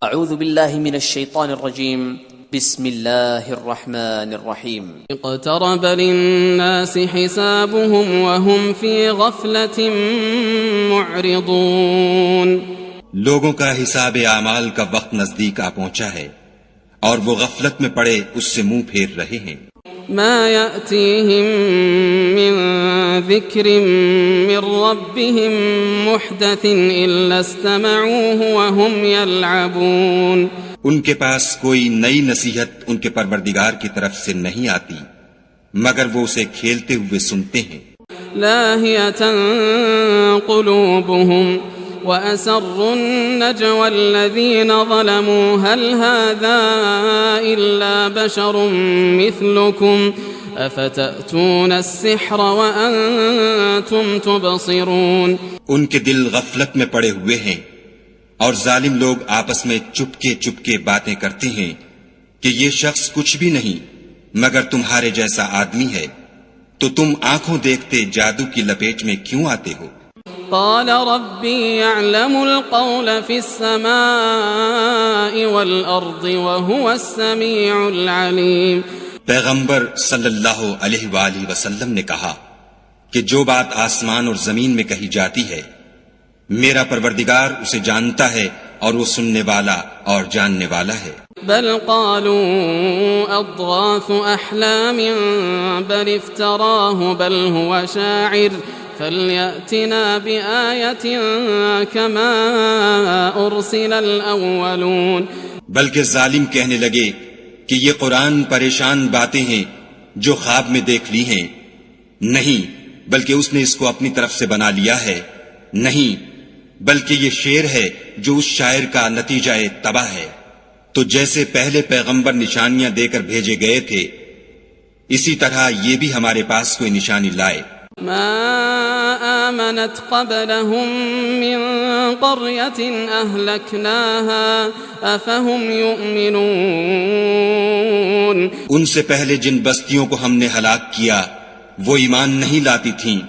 اعوذ باللہ من الشیطان الرجیم بسم اللہ الرحمن الرحیم اقترب للناس حسابهم وهم في غفلة معرضون لوگوں کا حساب اعمال کا وقت نزدیک آ پہنچا ہے اور وہ غفلت میں پڑے اس سے منہ پھیر رہے ہیں۔ ما يأتيهم من ذكر من ربهم محدث إلا استمعوه وهم يلعبون ان کے پاس کوئی نئی نصیحت ان کے پروردگار کی طرف سے نہیں آتی مگر وہ اسے کھیلتے ہوئے سنتے ہیں۔ لاهية قلوبهم وأسروا النجوى الذين ظلموا هل هذا إلا بشر مثلكم أفتأتون السحر وأنتم تبصرون ان کے دل غفلت میں پڑے ہوئے ہیں اور ظالم لوگ آپس میں چپکے چپکے باتیں کرتے ہیں کہ یہ شخص کچھ بھی نہیں مگر تمہارے جیسا آدمی ہے، تو تم آنکھوں دیکھتے جادو کی لپیٹ میں کیوں آتے ہو؟ قال ربي يعلم القول في السماء والأرض وهو السميع العليم پیغمبر صلی اللہ علیہ وآلہ وسلم نے کہا کہ جو بات آسمان اور زمین میں کہی جاتی ہے میرا پروردگار اسے جانتا ہے اور وہ سننے والا اور جاننے والا ہے۔ بل قالوا أضغاث أحلام بل افتراه بل هو شاعر فليأتنا بآية كما أرسل الأولون بلکہ ظالم کہنے لگے کہ یہ قرآن پریشان باتیں ہیں جو خواب میں دیکھ لی ہیں، نہیں بلکہ اس نے اس کو اپنی طرف سے بنا لیا ہے، نہیں بلکہ یہ شعر ہے جو اس شاعر کا نتیجہ تباہ ہے۔ تو جیسے پہلے پیغمبر نشانیاں دے کر بھیجے گئے تھے اسی طرح یہ بھی ہمارے پاس کوئی نشانی لائے۔ ما آمنت قبلهم من قرية أهلكناها أفهم يؤمنون ان سے پہلے جن بستیوں کو ہم نے ہلاک کیا وہ ایمان نہیں لاتی تھیں،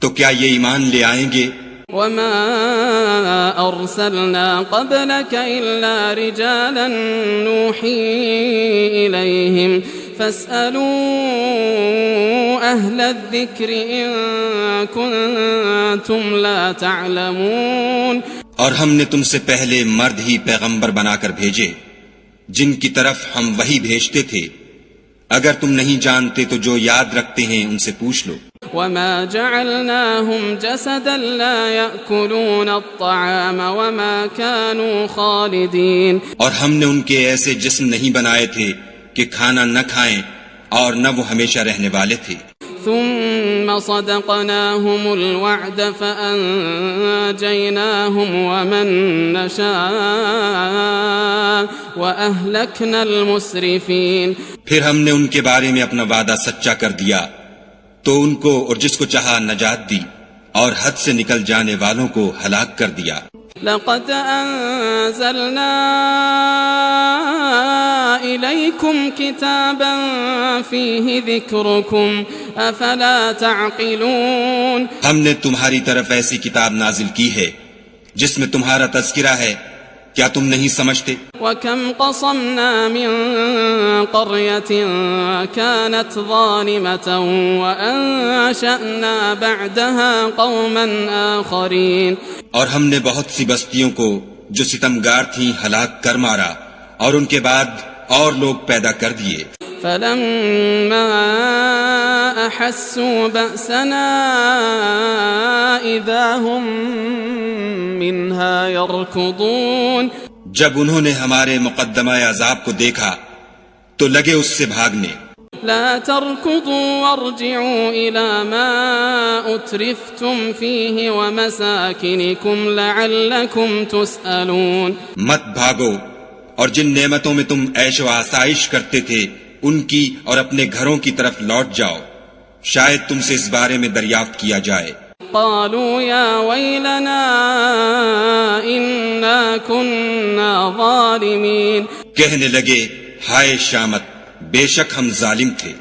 تو کیا یہ ایمان لے آئیں گے؟ وما أرسلنا قبلك إلا رجالا نوحي إليهم فاسألوا أهل الذكر إن كنتم لا تعلمون اور ہم نے تم سے پہلے مرد ہی پیغمبر بنا کر بھیجے جن کی طرف ہم وحی بھیجتے تھے، اگر تم نہیں جانتے تو جو یاد رکھتے ہیں ان سے پوچھ لو۔ وما جعلناهم جسدا لا يأكلون الطعام وما كانوا خالدين اور ہم نے ان کے ایسے جسم نہیں بنائے تھے کہ کھانا نہ کھائیں اور نہ وہ ہمیشہ رہنے والے تھے۔ ثم صدقناهم الوعد فأنجيناهم ومن نشاء وأهلكنا المسرفين پھر ہم نے ان کے بارے میں اپنا وعدہ سچا کر دیا تو ان کو اور جس کو چاہا نجات دی اور حد سے نکل جانے والوں کو ہلاک کر دیا۔ لقد أنزلنا إليكم كتابا فيه ذكركم أفلا تعقلون ہم نے تمہاری طرف ایسی کتاب نازل کی ہے جس میں تمہارا تذکرہ ہے، کیا تم نہیں سمجھتے؟ وكم قصمنا من قرية كانت ظالمة وأنشأنا بعدها قوما آخرين اور ہم نے بہت سی بستیوں کو جو ستمگار تھیں ہلاک کر مارا اور ان کے بعد اور لوگ پیدا کر دیے۔ فلما أحسوا بأسنا إذا هم منها يركضون جب انہوں نے ہمارے مقدمہ عذاب کو دیکھا تو لگے اس سے بھاگنے۔ لا تركضوا وارجعوا إلى ما أترفتم فيه ومساكنكم لعلكم تسألون مت بھاگو اور جن نعمتوں میں تم عیش و آسائش کرتے تھے ان کی اور اپنے گھروں کی طرف لوٹ جاؤ، شاید تم سے اس بارے میں دریافت کیا جائے۔ قالوا يا ويلنا إنا كنا ظالمين کہنے لگے ہائے شامت، بے شک ہم ظالم تھے۔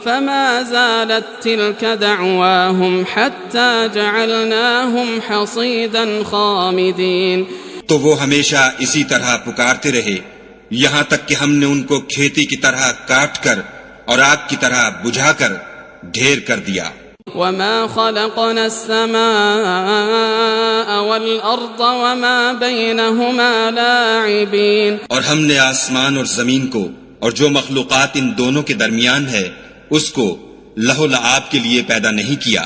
فما زالت تلك دعواهم حتى جعلناهم حصيدا خامدين تو وہ ہمیشہ اسی طرح پکارتے رہے یہاں تک کہ ہم نے ان کو کھیتی کی طرح کاٹ کر اور آگ کی طرح بجھا کر ڈھیر کر دیا. وما خلقنا السماء والأرض وما بينهما لاعبين. اور ہم نے آسمان اور زمین کو اور جو مخلوقات ان دونوں کے درمیان ہے اس کو لہو لعاب کے لیے پیدا نہیں کیا.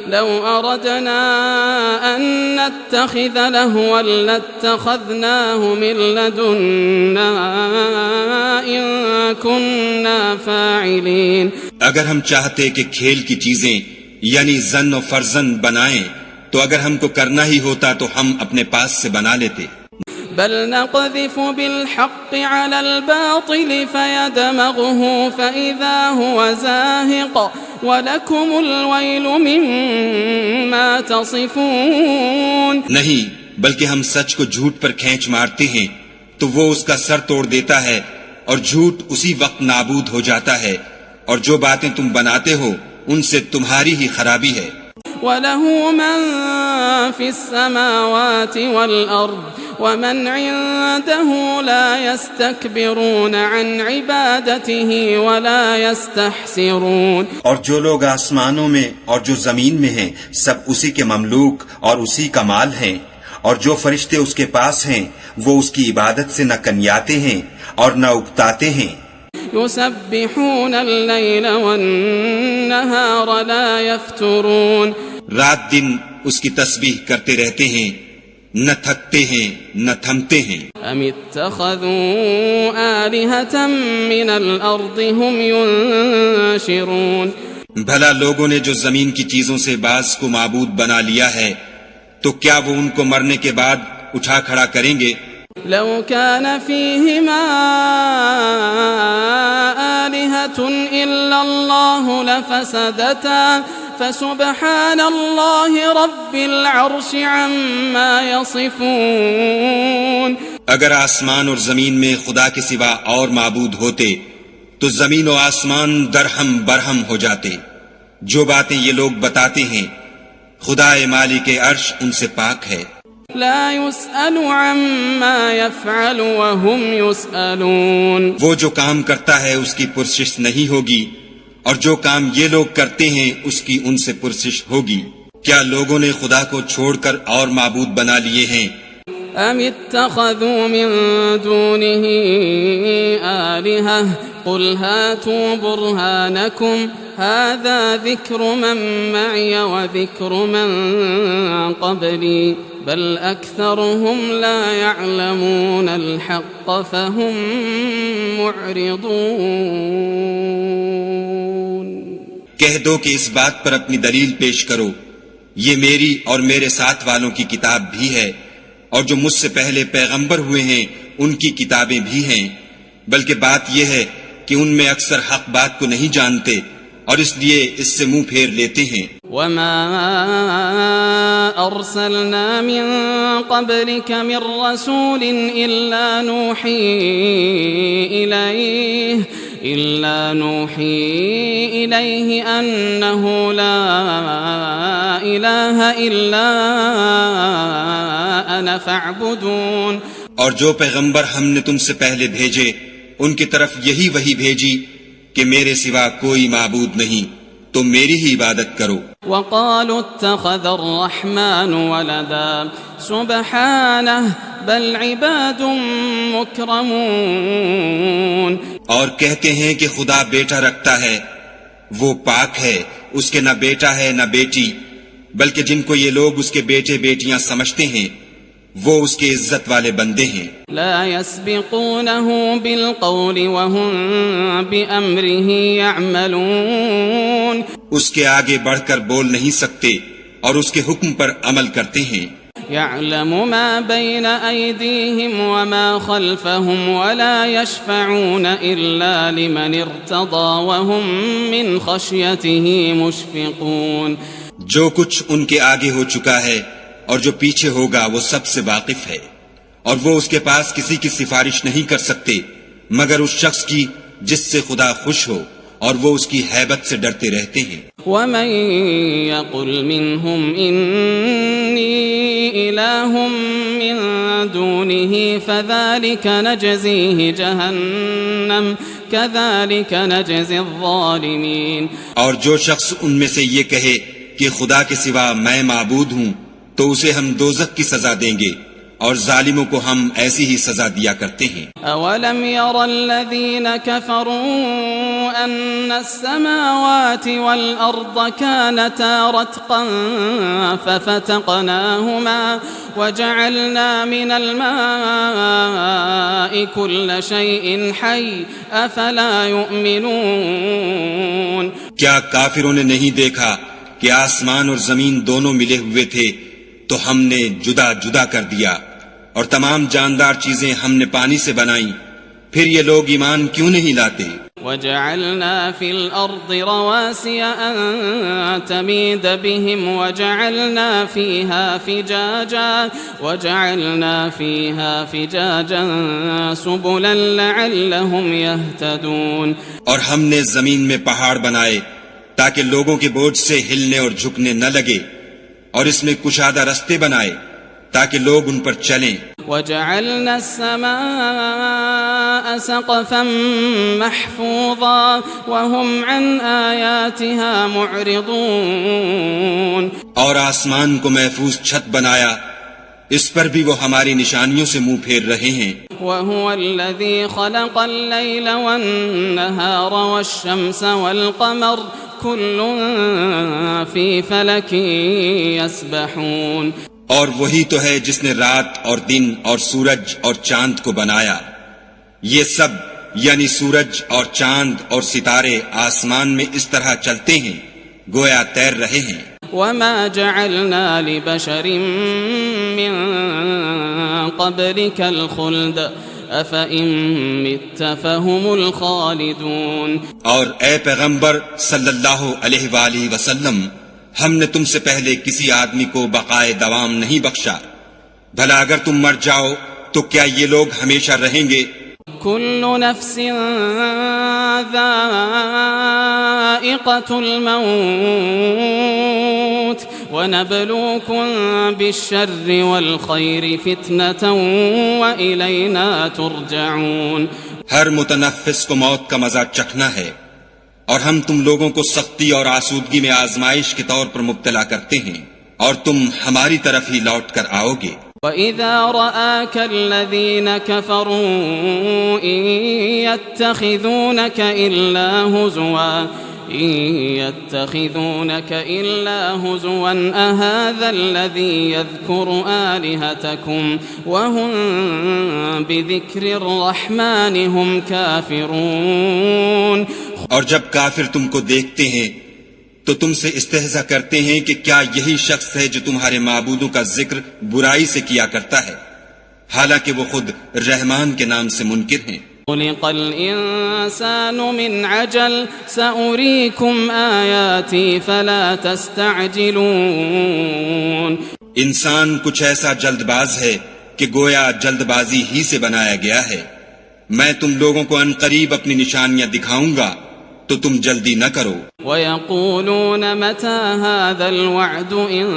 لو أردنا أن نتخذ لهوا لاتخذناه من لدنا إن كنا فاعلين. اگر ہم چاہتے کہ کھیل کی چیزیں یعنی زن و فرزن بنائیں تو اگر ہم کو کرنا ہی ہوتا تو ہم اپنے پاس سے بنا لیتے. بل نقذف بالحق على الباطل فيدمغه فإذا هو زاهق ولكم الويل مما تصفون. نہیں بلکہ ہم سچ کو جھوٹ پر کھینچ مارتے ہیں تو وہ اس کا سر توڑ دیتا ہے اور جھوٹ اسی وقت نابود ہو جاتا ہے اور جو باتیں تم بناتے ہو ان سے تمہاری ہی خرابی ہے. وَلَهُ مَن فِي السَّمَاوَاتِ وَالْأَرْضِ وَمَنْ عِندَهُ لَا يَسْتَكْبِرُونَ عَنْ عِبَادَتِهِ وَلَا يَسْتَحْسِرُونَ. اور جو لوگ آسمانوں میں اور جو زمین میں ہیں سب اسی کے مملوک اور اسی کا مال ہیں، اور جو فرشتے اس کے پاس ہیں وہ اس کی عبادت سے نہ کنیاتے ہیں اور نہ اکتاتے ہیں. يسبحون الليل والنهار لا يفترون. رات دن اس کی تسبیح کرتے رہتے ہیں، نہ تھکتے ہیں نہ تھمتے ہیں. ام اتخذوا آلهة من الارض هم ينشرون. بھلا لوگوں نے جو زمین کی چیزوں سے بعض کو معبود بنا لیا ہے تو کیا وہ ان کو مرنے کے بعد اٹھا کھڑا کریں گے؟ لو كان فيهما آلهة إلا الله لفسدتا فسبحان الله رب العرش عما يصفون. اگر آسمان اور زمین میں خدا کے سوا اور معبود ہوتے تو زمین و آسمان درہم برہم ہو جاتے. جو باتیں یہ لوگ بتاتے ہیں خدا مالک عرش ان سے پاک ہے. لا يسأل عما يفعل وهم يسألون. وہ جو کام کرتا ہے اس کی پرسش نہیں ہوگی اور جو کام یہ لوگ کرتے ہیں اس کی ان سے پرسش ہوگی. کیا لوگوں نے خدا کو چھوڑ کر اور معبود بنا لیے ہیں؟ ام اتخذوا من دونه آلهة قل هاتوا برهانكم هذا ذكر من معي وذكر من قبلي بل أكثرهم لا يعلمون الحق فهم معرضون. کہہ دو کہ اس بات پر اپنی دلیل پیش کرو، یہ میری اور میرے ساتھ والوں کی کتاب بھی ہے اور جو مجھ سے پہلے پیغمبر ہوئے ہیں ان کی کتابیں بھی ہیں، بلکہ بات یہ ہے کہ ان میں اکثر حق بات کو نہیں جانتے اور اس لیے اس سے منہ پھیر لیتے ہیں. وما أرسلنا من قبلك من رسول إلا نوحي إليه أنه لا إله إلا أنا فاعبدون. اور جو پیغمبر ہم نے تم سے پہلے بھیجے ان کی طرف یہی وحی بھیجی کہ میرے سوا کوئی معبود نہیں، تم میری ہی عبادت کرو. وقالوا اتخذ الرحمن ولدا سبحانه بل عباد مكرمون. اور کہتے ہیں کہ خدا بیٹا رکھتا ہے، وہ پاک ہے، اس کے نہ بیٹا ہے نہ بیٹی، بلکہ جن کو یہ لوگ اس کے بیٹے بیٹیاں سمجھتے ہیں وہ اس کے عزت والے بندے ہیں. لا يسبقونه بالقول وهم بأمره يعملون. اس کے آگے بڑھ کر بول نہیں سکتے اور اس کے حکم پر عمل کرتے ہیں. يعلم ما بين أيديهم وما خلفهم ولا يشفعون إلا لمن ارتضى وهم من خشيته مشفقون. جو کچھ ان کے آگے ہو چکا ہے اور جو پیچھے ہوگا وہ سب سے واقف ہے، اور وہ اس کے پاس کسی کی سفارش نہیں کر سکتے مگر اس شخص کی جس سے خدا خوش ہو، اور وہ اس کی ہیبت سے ڈرتے رہتے ہیں۔ ومن يقل منهم إني إله من دونه فذلك نجزيه جهنم كذلك نجزي الظالمين۔ اور جو شخص ان میں سے یہ کہے کہ خدا کے سوا میں معبود ہوں تو اسے ہم دوزخ کی سزا دیں گے اور ظالموں کو ہم ایسی ہی سزا دیا کرتے ہیں۔ اولم ير الذين كفروا ان السماوات والارض كانتا رتقا ففتقناهما وجعلنا من الماء كل شيء حي افلا يؤمنون۔ کیا کافروں نے نہیں دیکھا کہ آسمان اور زمین دونوں ملے ہوئے تھے تو ہم نے جدا جدا کر دیا اور تمام جاندار چیزیں ہم نے پانی سے بنائیں، پھر یہ لوگ ایمان کیوں نہیں لاتے؟ وجعلنا في الأرض رواسي أن تميد بهم وجعلنا فيها فجاجا سبلا لعلهم يهتدون۔ اور ہم نے زمین میں پہاڑ بنائے تاکہ لوگوں کے بوجھ سے ہلنے اور جھکنے نہ لگے، اور اس میں کشادہ رستے بنائے تاکہ لوگ ان پر چلیں۔ وجعلنا السماء سقفا محفوظا وهم عن آياتها معرضون۔ اور آسمان کو محفوظ چھت بنایا، اس پر بھی وہ ہماری نشانیوں سے منہ پھیر رہے ہیں۔ وهو الذي خلق الليل والنهار والشمس والقمر كل في فلك يسبحون۔ اور وہی تو ہے جس نے رات اور دن اور سورج اور چاند کو بنایا، یہ سب یعنی سورج اور چاند اور ستارے آسمان میں اس طرح چلتے ہیں گویا تیر رہے ہیں۔ وما جعلنا لبشر من قبلك الخلد افإن مت فهم الخالدون۔ اور اے پیغمبر صلی اللہ علیہ وآلہ وسلم، ہم نے تم سے پہلے کسی آدمی کو بقائے دوام نہیں بخشا، بھلا اگر تم مر جاؤ تو کیا یہ لوگ ہمیشہ رہیں گے؟ كل نفس ذائقة الموت ونبلوكم بالشر والخير فتنة وإلينا ترجعون۔ ہر متنفس کو موت کا مزہ چکھنا ہے، اور ہم تم لوگوں کو سختی اور آسودگی میں آزمائش کے طور پر مبتلا کرتے ہیں، اور تم ہماری طرف ہی لوٹ کر آؤ گے۔ وَإِذَا رَآكَ الَّذِينَ كَفَرُوا إِن يَتَّخِذُونَكَ إِلَّا هُزُوًا أَهَذَا الَّذِي يَذْكُرُ آلِهَتَكُمْ وَهُمْ بِذِكْرِ الرَّحْمَنِ هُمْ كَافِرُونَ۔ اور جب کافر تم کو دیکھتے ہیں تو تم سے استہزا کرتے ہیں کہ کیا یہی شخص ہے جو تمہارے معبودوں کا ذکر برائی سے کیا کرتا ہے، حالانکہ وہ خود رحمان کے نام سے منکر ہیں۔ خلق الإنسان من عجل سأريكم آياتي فلا تستعجلون۔ انسان کچھ ایسا جلد باز ہے کہ گویا جلد بازی ہی سے بنایا گیا ہے، میں تم لوگوں کو عنقریب اپنی نشانیاں دکھاؤں گا تو تم جلدی نہ کرو۔ وَيَقُولُونَ مَتَى هَذَا الْوَعْدُ إِن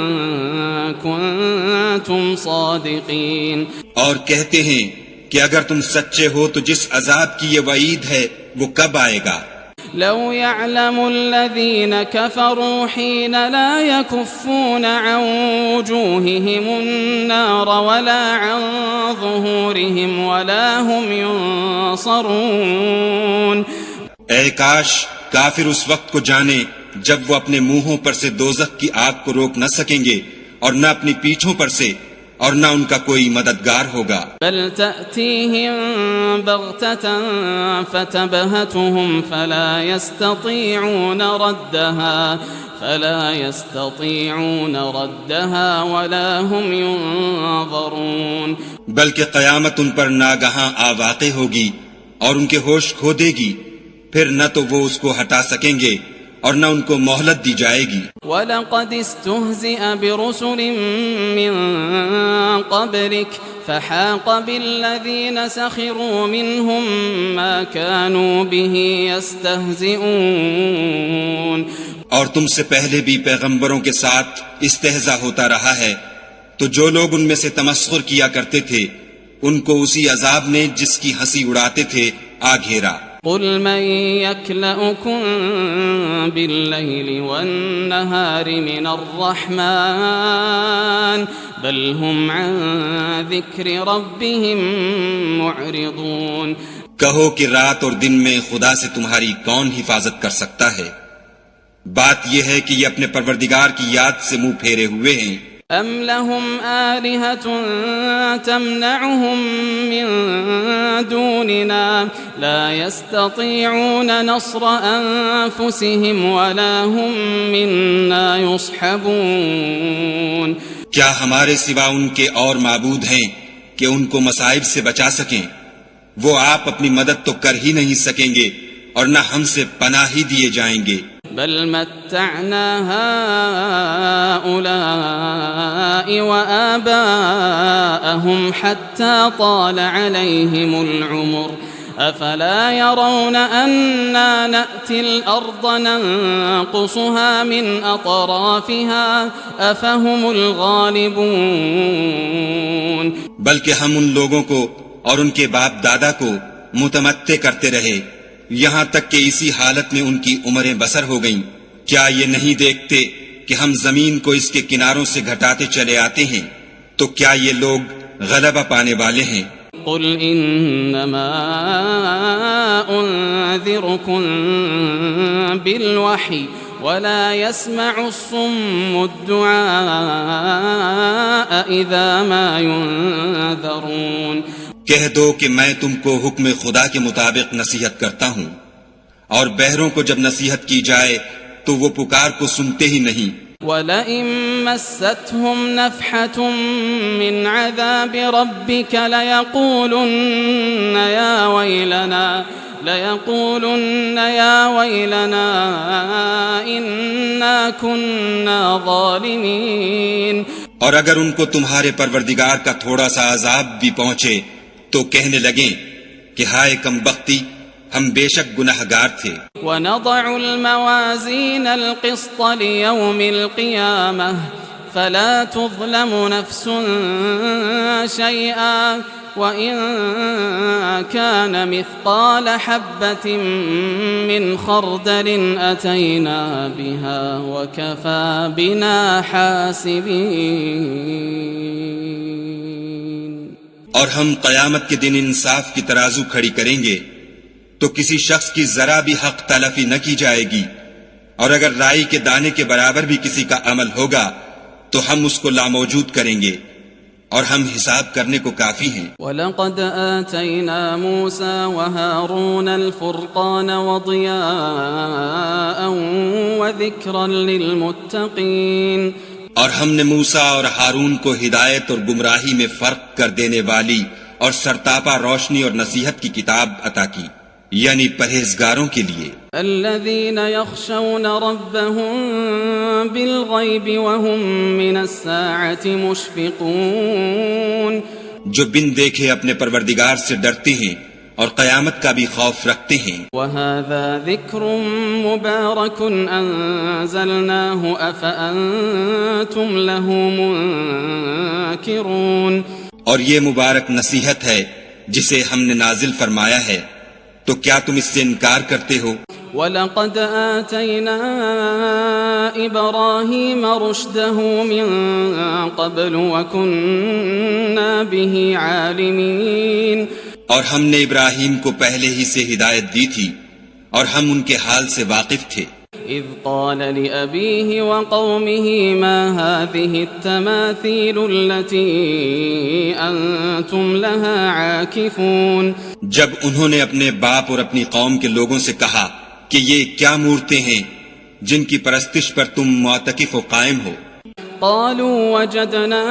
كُنتُمْ صَادِقِينَ۔ اور کہتے ہیں کہ اگر تم سچے ہو تو جس عذاب کی یہ وعید ہے وہ کب آئے گا؟ لو يعلم الذين كفروا حين لا يكفون عن وجوههم النار ولا عن ظهورهم ولا هم ينصرون۔ اے کاش کافر اس وقت کو جانے جب وہ اپنے منہوں پر سے دوزخ کی آگ کو روک نہ سکیں گے اور نہ اپنی پیٹھوں پر سے، اور نہ ان کا کوئی مددگار ہوگا۔ بل تأتيهم بغتة فتبهتهم فلا يستطيعون ردها ولا هم ينظرون۔ بلکہ قیامت ان پر ناگہاں آ واقع ہوگی اور ان کے ہوش کھو دے گی، پھر نہ تو وہ اس کو ہٹا سکیں گے اور نہ ان کو مہلت دی جائے گی۔ وَلَقَدِ اسْتُهْزِئَ بِرُسُلٍ مِّن قَبْلِكَ فَحَاقَ بِالَّذِينَ سَخِرُوا مِنْهُم مَّا كَانُوا بِهِ يَسْتَهْزِئُونَ۔ اور تم سے پہلے بھی پیغمبروں کے ساتھ استہزاء ہوتا رہا ہے، تو جو لوگ ان میں سے تمسخر کیا کرتے تھے ان کو اسی عذاب نے جس کی ہنسی اڑاتے تھے آ گھیرا۔ قل من يكلؤكم بالليل والنهار من الرحمن بل هم عن ذكر ربهم معرضون۔ کہو کہ رات اور دن میں خدا سے تمہاری کون حفاظت کر سکتا ہے؟ بات یہ ہے کہ یہ اپنے پروردگار کی یاد سے منہ پھیرے ہوئے ہیں۔ ام لهم آلهة تمنعهم من دوننا لا يستطيعون نصر أنفسهم ولا هم منا يصحبون۔ کیا ہمارے سوا ان کے اور معبود ہیں کہ ان کو مصائب سے بچا سکیں؟ وہ آپ اپنی مدد تو کر ہی نہیں سکیں گے اور نہ ہم سے پناہ ہی دیے جائیں گے۔ بل متعنا هؤلاء وآباءهم حتى طال عليهم العمر أفلا يرون أنا نأتي الأرض ننقصها من أطرافها أفهم الغالبون۔ بلکہ ہم ان لوگوں کو اور ان کے باپ دادا کو متمتع کرتے رہے یہاں تک کہ اسی حالت میں ان کی عمریں بسر ہو گئیں۔ کیا یہ نہیں دیکھتے کہ ہم زمین کو اس کے کناروں سے گھٹاتے چلے آتے ہیں؟ تو کیا یہ لوگ غلبہ پانے والے ہیں؟ قل انما انذركم بالوحي ولا يسمع الصم الدعاء اذا ما ينذرون۔ کہہ دو کہ میں تم کو حکم خدا کے مطابق نصیحت کرتا ہوں، اور بہروں کو جب نصیحت کی جائے تو وہ پکار کو سنتے ہی نہیں۔ وَلَئِن مَسَّتْهُمْ نَفْحَةٌ مِّنْ عَذَابِ رَبِّكَ لَيَقُولُنَّ يَا وَيْلَنَا إِنَّا كُنَّا ظَالِمِينَ۔ اور اگر ان کو تمہارے پروردگار کا تھوڑا سا عذاب بھی پہنچے تو کہنے لگیں کہ ہائے کم بختی، ہم بے شک گناہگار تھے۔ وَنَضَعُ الْمَوَازِينَ الْقِسْطَ لِيَوْمِ الْقِيَامَةِ فَلَا تُظْلَمُ نَفْسٌ شَيْئًا وَإِن كَانَ مِثْقَالَ حَبَّةٍ مِّنْ خَرْدَلٍ أَتَيْنَا بِهَا وَكَفَى بِنَا حَاسِبِينَ۔ اور ہم قیامت کے دن انصاف کی ترازو کھڑی کریں گے تو کسی شخص کی ذرا بھی حق تلفی نہ کی جائے گی، اور اگر رائی کے دانے کے برابر بھی کسی کا عمل ہوگا تو ہم اس کو لاموجود کریں گے، اور ہم حساب کرنے کو کافی ہیں۔ وَلَقَدْ آتَيْنَا مُوسَى وَهَارُونَ الْفُرْقَانَ وَضِيَاءً وَذِكْرًا لِلْمُتَّقِينَ۔ اور ہم نے موسیٰ اور ہارون کو ہدایت اور گمراہی میں فرق کر دینے والی اور سرتاپا روشنی اور نصیحت کی کتاب عطا کی، یعنی پرہیزگاروں کے لیے۔ الذين يخشون ربهم بالغيب وهم من الساعة مشفقون۔ جو بن دیکھے اپنے پروردگار سے ڈرتے ہیں اور قیامت کا بھی خوف رکھتے ہیں۔ وهذا ذكر مبارك أنزلناه أفأنتم له منكرون۔ اور یہ مبارک نصیحت ہے جسے ہم نے نازل فرمایا ہے، تو کیا تم اس سے انکار کرتے ہو؟ وَلَقَدْ آتَيْنَا إِبْرَاهِيمَ رُشْدَهُ مِن قَبْلُ وَكُنَّا بِهِ عَالِمِينَ۔ اور ہم نے ابراہیم کو پہلے ہی سے ہدایت دی تھی اور ہم ان کے حال سے واقف تھے۔ إذ قال لأبيه وقومه ما هذه التماثيل التي أنتم لها عاكفون۔ جب انہوں نے اپنے باپ اور اپنی قوم کے لوگوں سے کہا کہ یہ کیا مورتیں ہیں جن کی پرستش پر تم معتکف و قائم ہو؟ قالوا وجدنا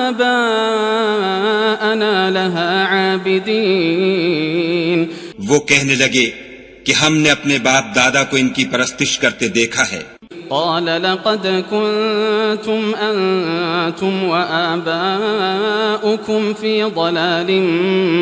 آباءنا لها عابدين۔ وہ کہنے لگے کہ ہم نے اپنے باپ دادا کو ان کی پرستش کرتے دیکھا ہے۔ قال لقد كنتم أنتم وآباؤكم في ضلال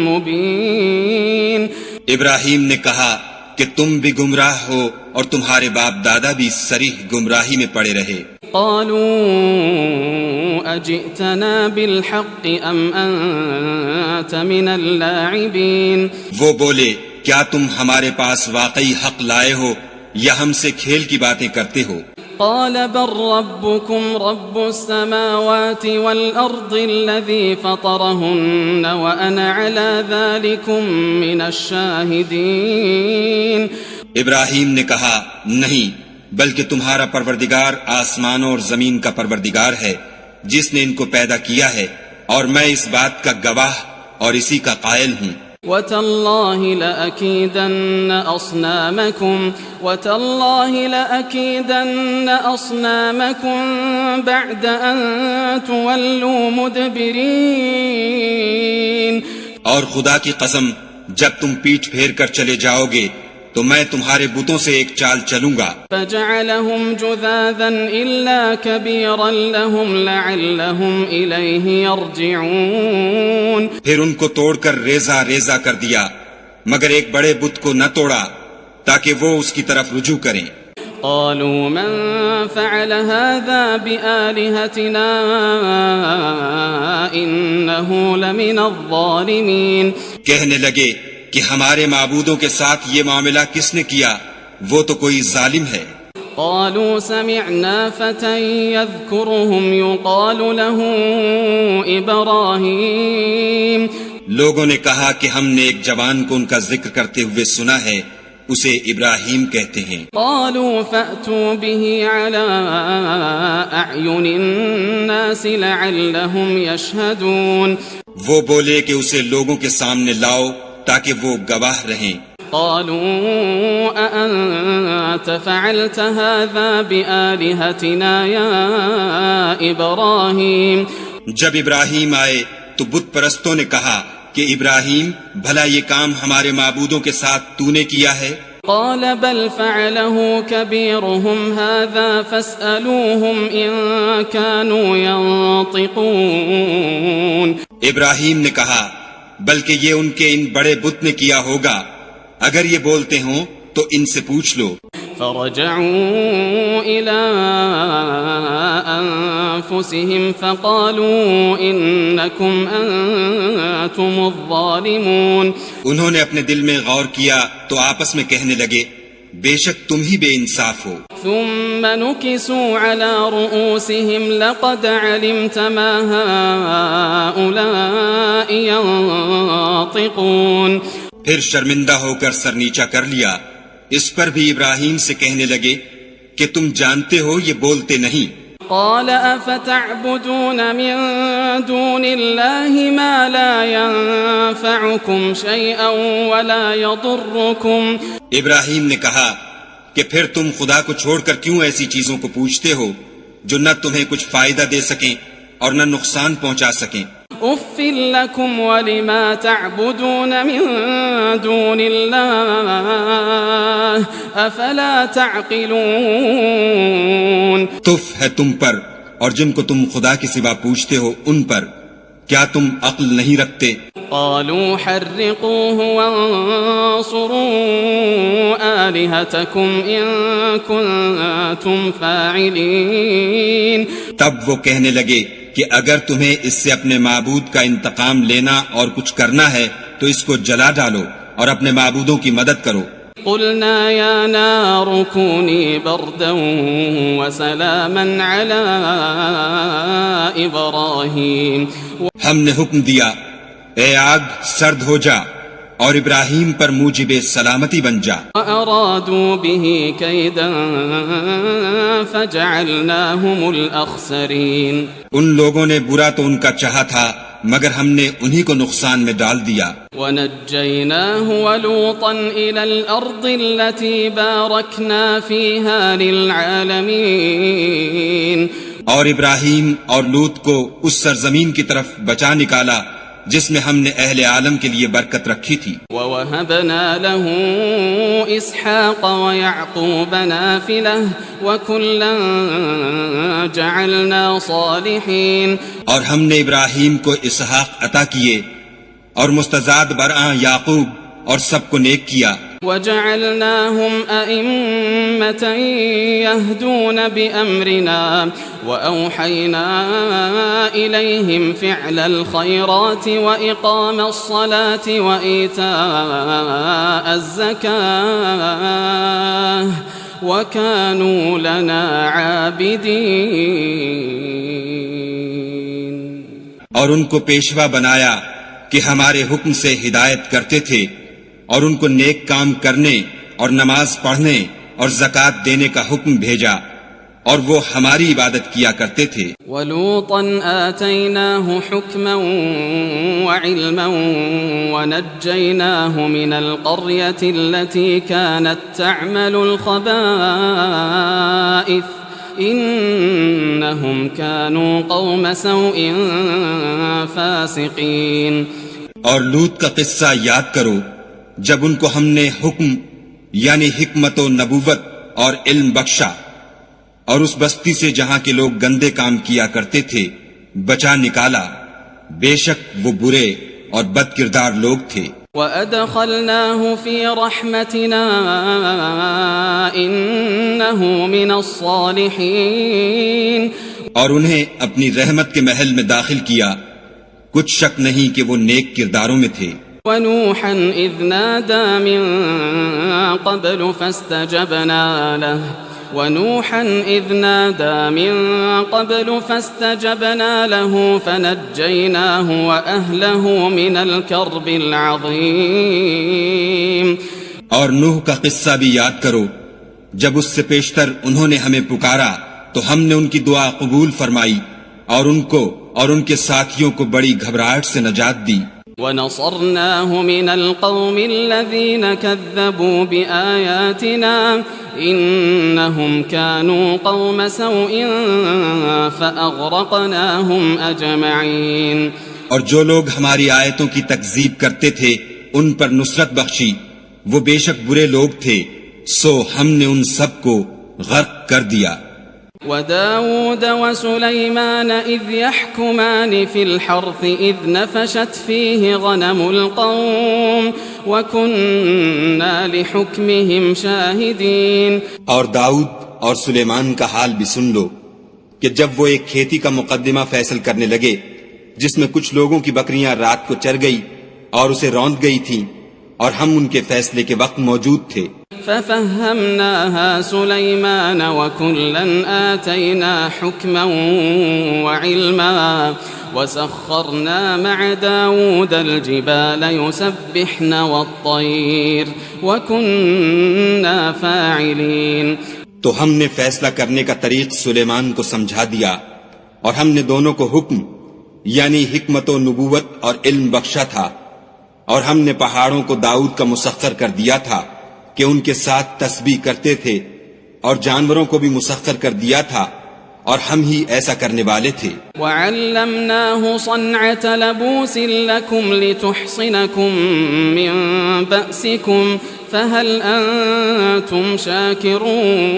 مبين۔ ابراہیم نے کہا کہ تم بھی گمراہ ہو اور تمہارے باپ دادا بھی صریح گمراہی میں پڑے رہے۔ قالوا أجئتنا بالحق أم أنت من اللاعبين۔ وہ بولے کیا تم ہمارے پاس واقعی حق لائے ہو یا ہم سے کھیل کی باتیں کرتے ہو؟ قال بل ربكم رب السماوات والأرض الذي فطرهن وأنا على ذلكم من الشاهدين۔ ابراہیم نے کہا نہیں، بلکہ تمہارا پروردگار آسمانوں اور زمین کا پروردگار ہے جس نے ان کو پیدا کیا ہے، اور میں اس بات کا گواہ اور اسی کا قائل ہوں۔ وَتَاللَّهِ لَأَكِيدَنَّ أَصْنَامَكُمْ بَعْدَ أَن تُوَلُّوا مُدْبِرِينَ۔ اور خدا کی قسم جب تم پیٹھ پھیر کر چلے جاؤ گے تو میں تمہارے بتوں سے ایک چال چلوں گا۔ فَجَعَلَهُمْ جُذَاذًا إِلَّا كَبِيرًا لَهُمْ لَعَلَّهُمْ إِلَيْهِ يَرْجِعُونَ۔ پھر ان کو توڑ کر ریزہ ریزہ کر دیا، مگر ایک بڑے بت کو نہ توڑا تاکہ وہ اس کی طرف رجوع کریں۔ قالوا من فعل هذا بآلهتنا إنه لمن الظالمين۔ کہنے لگے کہ ہمارے معبودوں کے ساتھ یہ معاملہ کس نے کیا، وہ تو کوئی ظالم ہے۔ قالوا سمعنا فتى يذكرهم يقال له إبراهيم۔ لوگوں نے کہا کہ ہم نے ایک جوان کو ان کا ذکر کرتے ہوئے سنا ہے، اسے ابراہیم کہتے ہیں۔ قالوا فأتوا به على أعين الناس لعلهم يشهدون۔ وہ بولے کہ اسے لوگوں کے سامنے لاؤ تاکہ وہ گواہ رہیں۔ قالوا أأنت فعلت هذا بآلهتنا يا إبراهيم۔ جب ابراہیم آئے تو بت پرستوں نے کہا کہ ابراہیم بھلا یہ کام ہمارے معبودوں کے ساتھ تو نے کیا ہے؟ قال بل فعله كبيرهم هذا فاسألوهم إن كانوا ينطقون۔ ابراہیم نے کہا بلکہ یہ ان کے ان بڑے بت نے کیا ہوگا، اگر یہ بولتے ہوں تو ان سے پوچھ لو۔ فرجعوا إلى أنفسهم فقالوا إنكم أنتم الظالمون۔ انہوں نے اپنے دل میں غور کیا تو آپس میں کہنے لگے بے شک تم ہی بے انصاف ہو۔ ثم نكسوا على رؤوسهم لقد علمت ما هؤلاء ينطقون۔ پھر شرمندہ ہو کر سر نیچا کر لیا، اس پر بھی ابراہیم سے کہنے لگے کہ تم جانتے ہو یہ بولتے نہیں۔ قال أفتعبدون من دون الله ما لا ينفعكم شيئا ولا يضركم۔ ابراہیم نے کہا کہ پھر تم خدا کو چھوڑ کر کیوں ایسی چیزوں کو پوچھتے ہو جو نہ تمہیں کچھ فائدہ دے سکیں اور نہ نقصان پہنچا سکیں۔ اف لكم ولما تعبدون من دون الله افلا تعقلون۔ تف ہے تم پر اور جن کو تم خدا کے سوا پوچھتے ہو ان پر، کیا تم عقل نہیں رکھتے؟ قالوا حرقوه وانصروا آلهتكم إن كنتم فاعلين۔ تب وہ کہنے لگے کہ اگر تمہیں اس سے اپنے معبود کا انتقام لینا اور کچھ کرنا ہے تو اس کو جلا ڈالو اور اپنے معبودوں کی مدد کرو۔ قلنا يا نار كوني بردا وسلاما على إبراهيم۔ ہم نے حکم دیا اے آگ سرد ہو جا اور ابراہیم پر موجب سلامتی بن جا۔ وأرادوا به كيدا فجعلناهم الأخسرين۔ ان لوگوں نے برا تو ان کا چاہا تھا مگر ہم نے انہی کو نقصان میں ڈال دیا۔ ونجيناه ولوطا إلى الأرض التي باركنا فيها للعالمين۔ اور ابراہیم اور لوط کو اس سرزمین کی طرف بچا نکالا جس میں ہم نے اہل عالم کے لیے برکت رکھی تھی. وَوَهَبْنَا لَهُ إِسْحَاقَ وَيَعْقُوبَ نَافِلَةً وَكُلًّا جَعَلْنَا صَالِحِينَ. اور ہم نے ابراہیم کو اسحاق عطا کیے اور مستزاد برآں یعقوب اور سب کو نیک کیا. وَجَعَلْنَاهُمْ أَئِمَّةً يَهْدُونَ بِأَمْرِنَا وَأَوْحَيْنَا إِلَيْهِمْ فِعْلَ الْخَيْرَاتِ وَإِقَامَ الصَّلَاةِ وَإِيتَاءَ الزَّكَاةِ وَكَانُوا لَنَا عَابِدِينَ. اور ان کو پیشوا بنایا کہ ہمارے حکم سے ہدایت کرتے تھے اور ان کو نیک کام کرنے اور نماز پڑھنے اور زکوٰۃ دینے کا حکم بھیجا اور وہ ہماری عبادت کیا کرتے تھے. وَلُوطًا آتَيْنَاهُ حُكْمًا وَعِلْمًا وَنَجَّيْنَاهُ مِنَ الْقَرْيَةِ الَّتِي كَانَتْ تَعْمَلُ الْخَبَائِثَ إِنَّهُمْ كَانُوا قَوْمَ سَوْءٍ فَاسِقِينَ. اور لوط کا قصہ یاد کرو جب ان کو ہم نے حکم یعنی حکمت و نبوت اور علم بخشا اور اس بستی سے جہاں کے لوگ گندے کام کیا کرتے تھے بچا نکالا، بے شک وہ برے اور بد کردار لوگ تھے. وَأَدْخَلْنَاهُ فِي رَحْمَتِنَا إِنَّهُ مِنَ الصَّالِحِينَ. اور انہیں اپنی رحمت کے محل میں داخل کیا، کچھ شک نہیں کہ وہ نیک کرداروں میں تھے. وَنُوحًا إِذْ نَادَى مِن قَبْلُ فَاسْتَجَبْنَا لَهُ فَنَجَّيْنَاهُ وَأَهْلَهُ مِنَ الْكَرْبِ الْعَظِيمِ. اور نوح کا قصہ بھی یاد کرو جب اس سے پیشتر انہوں نے ہمیں پکارا تو ہم نے ان کی دعا قبول فرمائی اور ان کو اور ان کے ساتھیوں کو بڑی گھبراہٹ سے نجات دی. وَنَصَرْنَاهُ مِنَ الْقَوْمِ الَّذِينَ كَذَّبُوا بِآيَاتِنَا إِنَّهُمْ كَانُوا قَوْمَ سَوْءٍ فَأَغْرَقْنَاهُمْ أَجْمَعِينَ. اور جو لوگ ہماری آیتوں کی تکذیب کرتے تھے ان پر نصرت بخشی، وہ بے شک برے لوگ تھے، سو ہم نے ان سب کو غرق کر دیا. وَدَاوُودَ وَسُلَيْمَانَ إِذْ يَحْكُمَانِ فِي الْحَرْثِ إِذْ نَفَشَتْ فِيهِ غَنَمُ الْقَوْمِ وَكُنَّا لِحُكْمِهِمْ شَاهِدِينَ. اور داؤد اور سلیمان کا حال بھی سن لو کہ جب وہ ایک کھیتی کا مقدمہ فیصل کرنے لگے جس میں کچھ لوگوں کی بکریاں رات کو چر گئی اور اسے روند گئی تھیں اور ہم ان کے فیصلے کے وقت موجود تھے. فَفَهَّمْنَاهَا سُلَيْمَانَ وَكُلًّا آتَيْنَا حُكْمًا وَعِلْمًا وَسَخَّرْنَا مَعَ دَاوُودَ الْجِبَالَ يُسَبِّحْنَ وَالطَّيْرَ وَكُنَّا فَاعِلِينَ. تو ہم نے فیصلہ کرنے کا طریق سلیمان کو سمجھا دیا اور ہم نے دونوں کو حکم یعنی حکمت و نبوت اور علم بخشا تھا، اور ہم نے پہاڑوں کو داؤد کا مسخر کر دیا تھا کہ ان کے ساتھ تسبیح کرتے تھے، اور جانوروں کو بھی مسخر کر دیا تھا اور ہم ہی ایسا کرنے والے تھے. وَعَلَّمْنَاهُ صَنْعَةَ لَبُوسٍ لَكُمْ لِتُحْصِنَكُمْ مِنْ بَأْسِكُمْ فَهَلْ أَنْتُمْ شَاكِرُونَ.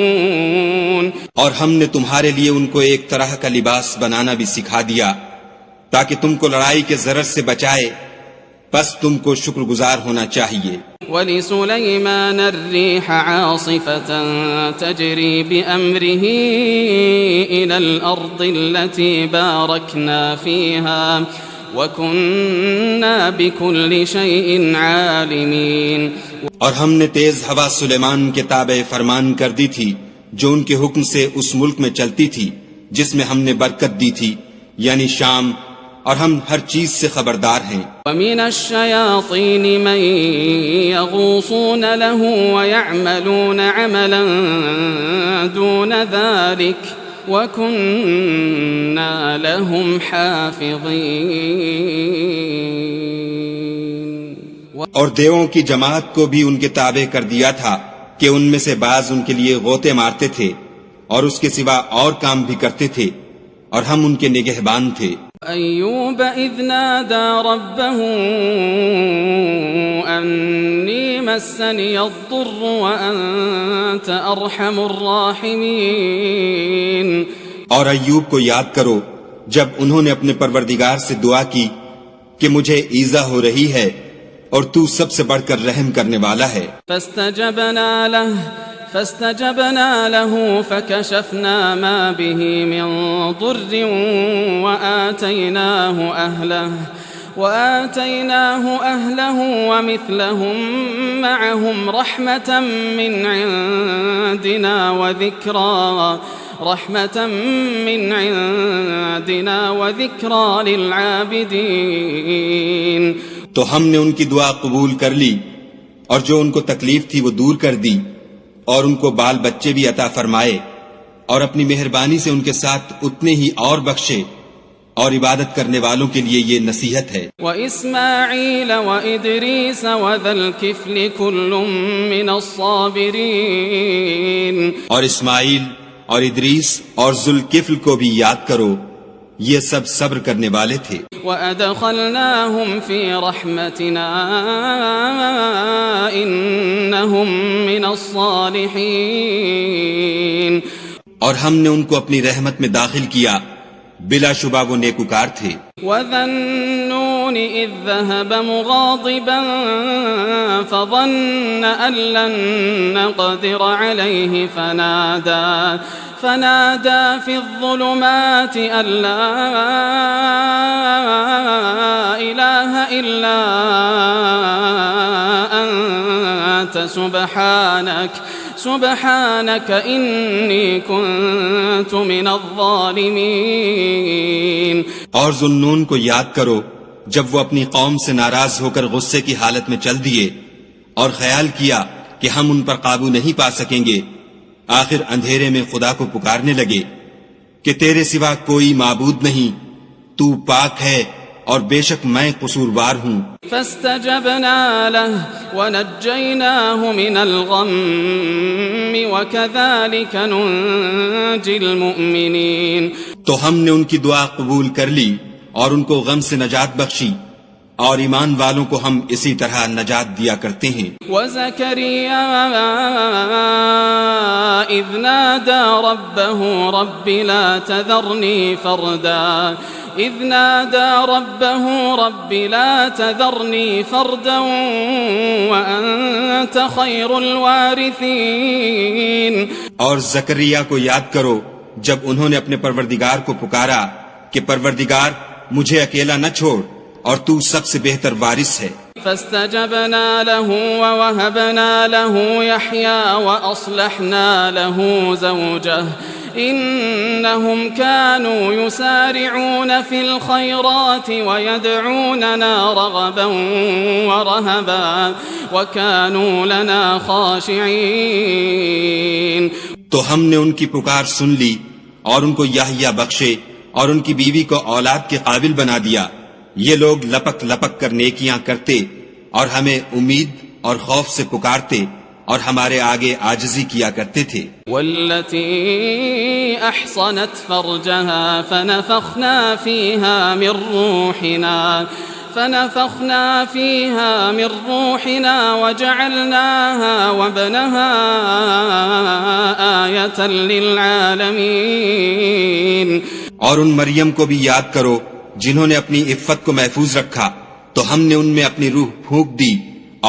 اور ہم نے تمہارے لیے ان کو ایک طرح کا لباس بنانا بھی سکھا دیا تاکہ تم کو لڑائی کے ضرر سے بچائے، بس تم کو شکر گزار ہونا چاہیے. وَلِسُلَيْمَانَ الرِّيحَ عَاصِفَةً تَجْرِي بِأَمْرِهِ إِلَى الْأَرْضِ الَّتِي بَارَكْنَا فِيهَا وَكُنَّا بِكُلِّ شَيْءٍ عَالِمِينَ. اور ہم نے تیز ہوا سلیمان کے تابع فرمان کر دی تھی جو ان کے حکم سے اس ملک میں چلتی تھی جس میں ہم نے برکت دی تھی یعنی شام، اور ہم ہر چیز سے خبردار ہیں. وَمِنَ الشَّيَاطِينِ مَن يَغُوصُونَ لَهُ وَيَعْمَلُونَ عَمَلًا دُونَ ذَلِكَ وَكُنَّا لَهُمْ حَافِظِينَ. اور دیووں کی جماعت کو بھی ان کے تابع کر دیا تھا کہ ان میں سے بعض ان کے لیے غوطے مارتے تھے اور اس کے سوا اور کام بھی کرتے تھے، اور ہم ان کے نگہبان تھے. أيوب إذ نادى ربه أني مسني الضر وأنت أرحم الراحمين. اور ایوب کو یاد کرو جب انہوں نے اپنے پروردگار سے دعا کی کہ مجھے ایذا ہو رہی ہے اور تو سب سے بڑھ کر رحم کرنے والا ہے. فاستجبنا له فكشفنا ما به من ضر وآتيناه أهله ومثلهم معهم رحمة من عندنا وذكرى للعابدين. تو ہم نے ان کی دعا قبول کر لی اور جو ان کو تکلیف تھی وہ دور کر دی اور ان کو بال بچے بھی عطا فرمائے اور اپنی مہربانی سے ان کے ساتھ اتنے ہی اور بخشے اور عبادت کرنے والوں کے لیے یہ نصیحت ہے. وَإِسْمَاعِيلَ وَإِدْرِيسَ وَذَا الْكِفْلِ كُلٌّ مِّنَ الصَّابِرِينَ. اور اسماعیل اور ادریس اور ذوالکفل کو بھی یاد کرو، یہ سب صبر کرنے والے تھے. وَأَدْخَلْنَاهُمْ فِي رَحْمَتِنَا إِنَّهُمْ مِنَ الصَّالِحِينَ. اور ہم نے ان کو اپنی رحمت میں داخل کیا، بلا شبہ وہ نیکوکار تھے. وَذَا النُّونِ إِذ ذَّهَبَ مُغَاضِبًا فَظَنَّ أَن لَّن نَّقْدِرَ عَلَيْهِ فنادى في الظلمات أن لا إله إلا أنت سبحانك إني كنت من الظالمين. اور ذوالنون کو یاد کرو جب وہ اپنی قوم سے ناراض ہو کر غصے کی حالت میں چل دیے اور خیال کیا کہ ہم ان پر قابو نہیں پا سکیں گے، آخر اندھیرے میں خدا کو پکارنے لگے کہ تیرے سوا کوئی معبود نہیں، تو پاک ہے اور بے شک میں قصوروار ہوں. فاستجبنا له ونجيناه من الغم وكذلك ننجي المؤمنين. تو ہم نے ان کی دعا قبول کر لی اور ان کو غم سے نجات بخشی اور ایمان والوں کو ہم اسی طرح نجات دیا کرتے ہیں. وَزَكَرِيَّا إِذْ نَادَى رَبَّهُ رَبِّ لَا تَذَرْنِي فَرْدًا وَأَنْتَ خَيْرُ الْوَارِثِينَ. اور زکریا کو یاد کرو جب انہوں نے اپنے پروردگار کو پکارا کہ پروردگار مجھے اکیلا نہ چھوڑ اور تو سب سے بہتر وارث ہے. فاستجبنا له ووهبنا له يحيى وأصلحنا له زوجه إنهم كانوا يسارعون في الخيرات ويدعوننا رغبا ورهبا وكانوا لنا خاشعين. تو ہم نے ان کی پکار سن لی اور ان کو یحییٰ بخشے اور ان کی بیوی کو اولاد کے قابل بنا دیا. یہ لوگ لپک لپک کر نیکیاں کرتے اور ہمیں امید اور خوف سے پکارتے اور ہمارے آگے عاجزی کیا کرتے تھے. والتي احصنت فرجها فنفخنا فيها من روحنا وجعلناها وابنها آية للعالمين. اور ان مریم کو بھی یاد کرو جنہوں نے اپنی عفت کو محفوظ رکھا تو ہم نے ان میں اپنی روح پھونک دی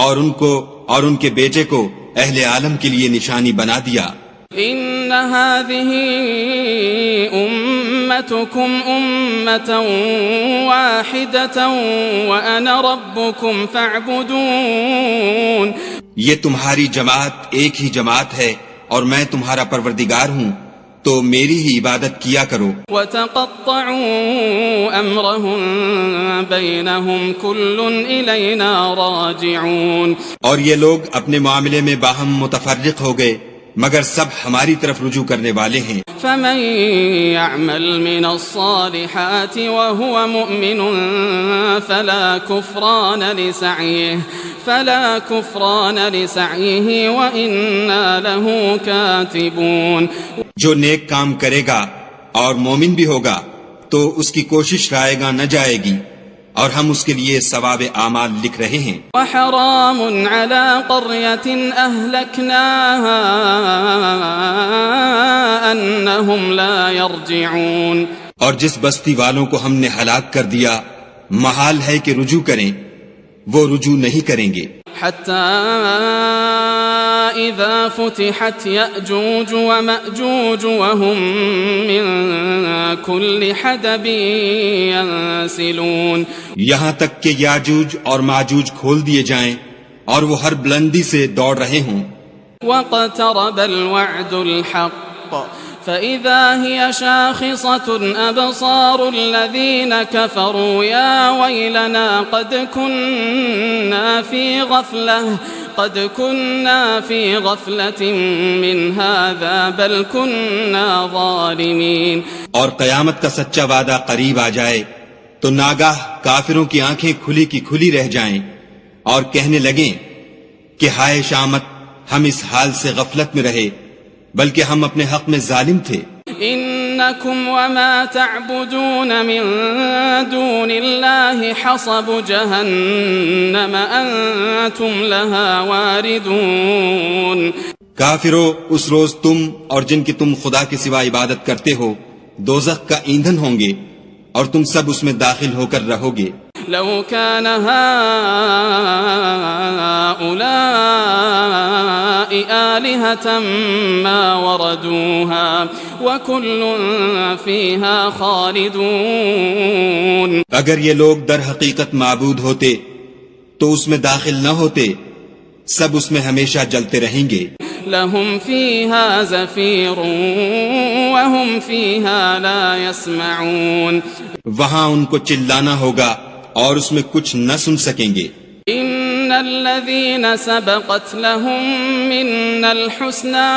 اور ان کو اور ان کے بیٹے کو اہل عالم کے لیے نشانی بنا دیا. ان هذه امتكم امة واحدة وانا ربكم فاعبدون. یہ تمہاری جماعت ایک ہی جماعت ہے اور میں تمہارا پروردگار ہوں تو میری ہی عبادت کیا کرو. وَتَقَطَّعُوا أَمْرَهُمْ بَيْنَهُمْ كُلٌّ إِلَيْنَا رَاجِعُونَ. اور یہ لوگ اپنے معاملے میں باہم متفرق ہو گئے مگر سب ہماری طرف رجوع کرنے والے ہیں. فَمَن يَعْمَلْ مِنَ الصَّالِحَاتِ وَهُوَ مُؤْمِنٌ فَلَا كُفْرَانَ لِسَعْيِهِ وَإِنَّا لَهُ كَاتِبُونَ. جو نیک کام کرے گا اور مومن بھی ہوگا تو اس کی کوشش رائے گاں نہ جائے گی، اور ہم اس کے لیے ثواب اعمال لکھ رہے ہیں۔ وحرام على قرية أهلكناها أنهم لا يرجعون، اور جس بستی والوں کو ہم نے ہلاک کر دیا محال ہے کہ رجوع کریں، وہ رجوع نہیں کریں گے۔ حتى إذا فتحت يأجوج ومأجوج وهم من كل حدب ينسلون، یہاں تک کہ یاجوج اور ماجوج کھول دیے جائیں اور وہ ہر بلندی سے دوڑ رہے ہوں۔ واقترب الوعد الحق فإذا هي شاخصة أبصار الذين كفروا يا ويلنا قد كنا في غفلة من هذا بل كنا ظالمين۔ اور قیامت کا سچا وعدہ قریب آ جائے تو ناگاہ کافروں کی آنکھیں کھلی کی کھلی رہ جائیں اور کہنے لگیں کہ ہائے شامت، ہم اس حال سے غفلت میں رہے بلکہ ہم اپنے حق میں ظالم تھے۔ إنكم وما تعبدون من دون الله حصب جهنم أنتم لها واردون۔ کافرو، اس روز تم اور جن کی تم خدا کے سوا عبادت کرتے ہو دوزخ کا ایندھن ہوں گے اور تم سب اس میں داخل ہو کر رہو گے۔ لو كان هؤلاء آلهة ما وردوها وكل فيها خالدون، اگر یہ لوگ در حقیقت معبود ہوتے تو اس میں داخل نہ ہوتے، سب اس میں ہمیشہ جلتے رہیں گے۔ لهم فيها زفير وهم فيها لا يسمعون، وہاں ان کو چلانا ہوگا اور اس میں کچھ نہ سن سکیں گے۔ ان الذين سبقت لهم منا الحسنى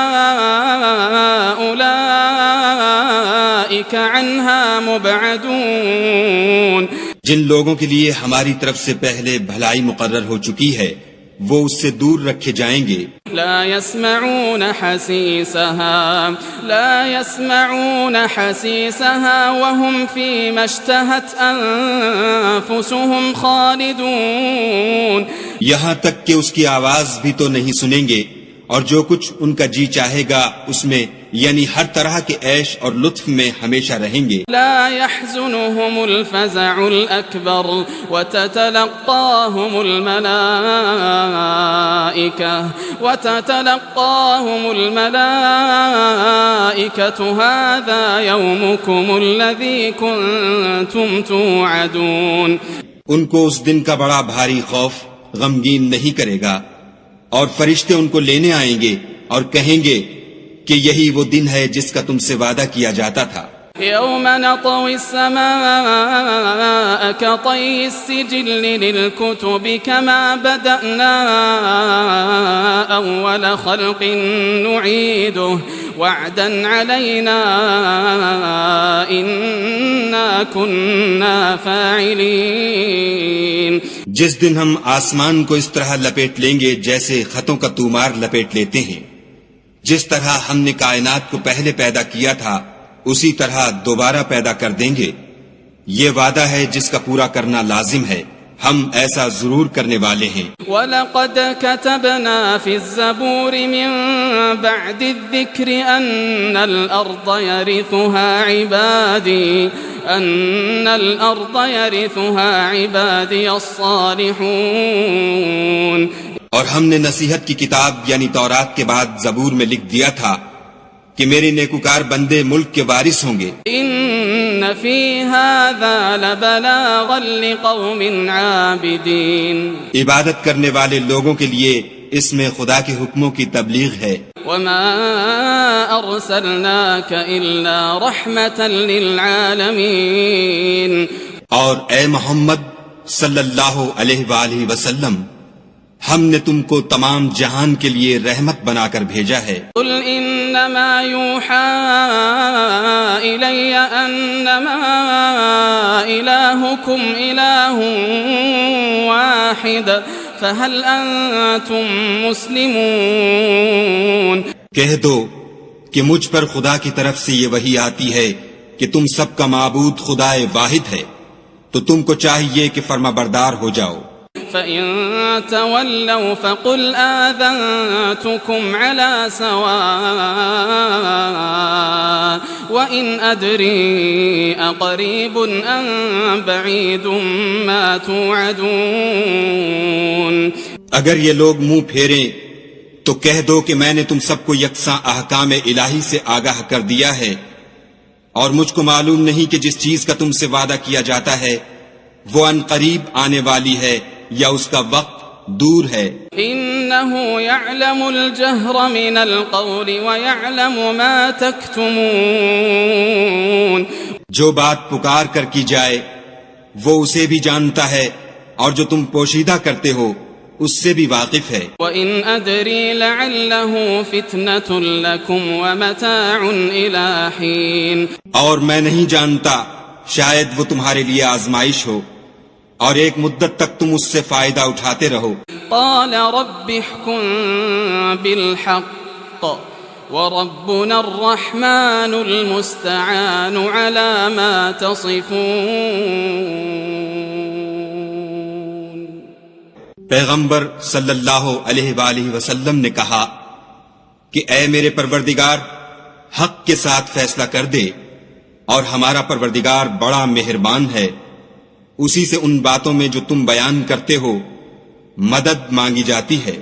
اولئك عنها مبعدون، جن لوگوں کے لیے ہماری طرف سے پہلے بھلائی مقرر ہو چکی ہے وہ اس سے دور رکھے جائیں گے۔ لا يسمعون حسيسها وهم فيما اشتهت أنفسهم خالدون، یہاں تک کہ اس کی آواز بھی تو نہیں سنیں گے، اور جو کچھ ان کا جی چاہے گا اس میں یعنی ہر طرح کے عیش اور لطف میں ہمیشہ رہیں گے۔ لا يحزنهم الفزع الأكبر وتتلقاهم الملائكة هذا يومكم الذي كنتم توعدون، ان کو اس دن کا بڑا بھاری خوف غمگین نہیں کرے گا، اور فرشتے ان کو لینے آئیں گے اور کہیں گے کہ یہی وہ دن ہے جس کا تم سے وعدہ کیا جاتا تھا۔ يوم نطوي السماء كطي السجل للكتب كما بدأنا أول خلق نعيده وعدا علينا إنا كنا فاعلين۔ جس دن ہم آسمان کو اس طرح لپیٹ لیں گے جیسے خطوں کا تومار لپیٹ لیتے ہیں، جس طرح ہم نے کائنات کو پہلے پیدا کیا تھا اسی طرح دوبارہ پیدا کر دیں گے، یہ وعدہ ہے جس کا پورا کرنا لازم ہے، ہم ایسا ضرور کرنے والے ہیں۔ وَلَقَدْ كَتَبْنَا فِي الزَّبُورِ مِن بَعْدِ الذِّكْرِ أَنَّ الْأَرْضَ يَرِثُهَا عِبَادِيَ الصَّالِحُونَ، اور ہم نے نصیحت کی کتاب یعنی تورات کے بعد زبور میں لکھ دیا تھا کہ میرے نیکوکار بندے ملک کے وارث ہوں گے۔ ان فی ھذا لبلاغا لقوم عابدین، عبادت کرنے والے لوگوں کے لیے اس میں خدا کے حکموں کی تبلیغ ہے۔ وما ارسلناک الا رحمتا للعالمین، اور اے محمد صلی اللہ علیہ وآلہ وسلم، ہم نے تم کو تمام جہان کے لیے رحمت بنا کر بھیجا ہے۔ قل انما یوحى الی انما الہکم الہ واحد فهل انتم مسلمون، کہہ دو کہ مجھ پر خدا کی طرف سے یہ وحی آتی ہے کہ تم سب کا معبود خدائے واحد ہے، تو تم کو چاہیے کہ فرما بردار ہو جاؤ۔ فَإِن تَوَلَّوْا فَقُلْ آذَنْتُكُمْ عَلَى سَوَاءٍ وَإِنْ أَدْرِي أَقَرِيبٌ أَمْ بَعِيدٌ مَا تُوعَدُونَ۔ اگر یہ لوگ منہ پھیریں تو کہہ دو کہ میں نے تم سب کو یکساں احکام الہی سے آگاہ کر دیا ہے، اور مجھ کو معلوم نہیں کہ جس چیز کا تم سے وعدہ کیا جاتا ہے وہ ان قریب آنے والی ہے یا اس کا وقت دور ہے۔ إِنَّهُ يَعْلَمُ الْجَهْرَ مِنَ الْقَوْلِ وَيَعْلَمُ مَا تَكْتُمُونَ۔ جو بات پکار کر کی جائے وہ اسے بھی جانتا ہے، اور جو تم پوشیدہ کرتے ہو اس سے بھی واقف ہے۔ وَإِنْ أَدْرِي لَعَلَّهُ فِتْنَةٌ لَكُمْ وَمَتَاعٌ إِلَى حِينٍ۔ اور میں نہیں جانتا، شاید وہ تمہارے لیے آزمائش ہو اور ایک مدت تک تم اس سے فائدہ اٹھاتے رہو۔ قَالَ رَبِّ احْكُم بِالْحَقِّ وَرَبُّنَا الرَّحْمَنُ الْمُسْتَعَانُ عَلَى مَا تَصِفُونَ۔ پیغمبر صلی اللہ علیہ وآلہ وسلم نے کہا کہ اے میرے پروردگار، حق کے ساتھ فیصلہ کر دے، اور ہمارا پروردگار بڑا مہربان ہے، اسی سے ان باتوں میں جو تم بیان کرتے ہو مدد مانگی جاتی ہے۔